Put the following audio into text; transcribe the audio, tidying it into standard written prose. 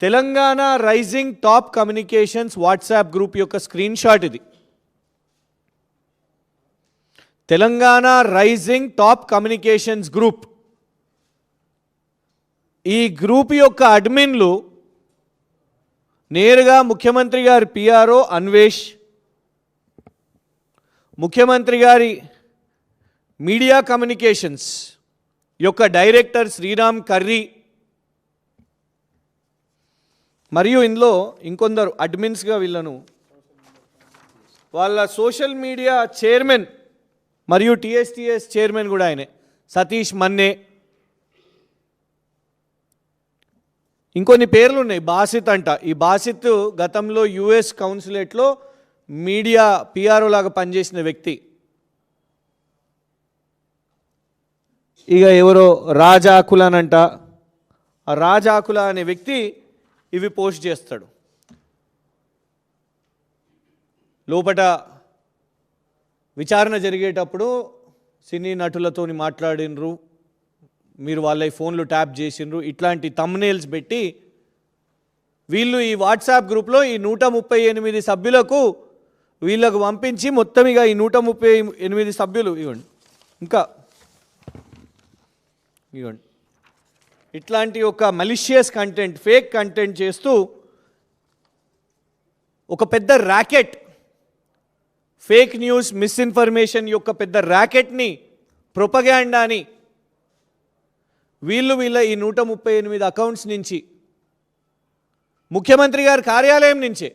Telangana rising top communications WhatsApp group యొక్క screenshot ఇది. Telangana rising top communications group. ఈ group యొక్క అడ్మిన్లు నేరుగా ముఖ్యమంత్రి గారి పిఆర్ఓ అన్వేష్, ముఖ్యమంత్రి గారి మీడియా కమ్యూనికేషన్స్ యొక్క డైరెక్టర్ శ్రీరామ్ కర్రీ మరియు ఇందులో ఇంకొందరు అడ్మిన్స్గా వీళ్ళను వాళ్ళ సోషల్ మీడియా చైర్మన్ మరియు టీఎస్టీఎస్ చైర్మన్ కూడా ఆయనే సతీష్ మన్నే. ఇంకొన్ని పేర్లు ఉన్నాయి. బాసిత్ అంట. ఈ బాసిత్ గతంలో యుఎస్ కౌన్సిలేట్లో మీడియా పిఆర్ఓ లాగా పనిచేసిన వ్యక్తి. ఇక ఎవరో రాజాకులనంట. ఆ రాజాకుల అనే వ్యక్తి ఇవి పోస్ట్ చేస్తాడు. లోపట విచారణ జరిగేటప్పుడు సినీ నటులతో మాట్లాడినరు, మీరు వాళ్ళ ఫోన్లు ట్యాప్ చేసినరు, ఇట్లాంటి థంబ్నెయిల్స్ పెట్టి వీళ్ళు ఈ వాట్సాప్ గ్రూప్లో ఈ 138 సభ్యులకు వీళ్ళకు పంపించి మొత్తం ఇక ఈ 138 సభ్యులు ఇవ్వండి ఇంకా ఇవ్వండి ఇట్లాంటి ఒక మలిషియస్ కంటెంట్, ఫేక్ కంటెంట్ చేస్తూ ఒక పెద్ద ర్యాకెట్, ఫేక్ న్యూస్, మిస్ఇన్ఫర్మేషన్ యొక్క పెద్ద ర్యాకెట్ని, ప్రొపగాండాని వీళ్ళ ఈ 138 అకౌంట్స్ నుంచి, ముఖ్యమంత్రి గారి కార్యాలయం నుంచే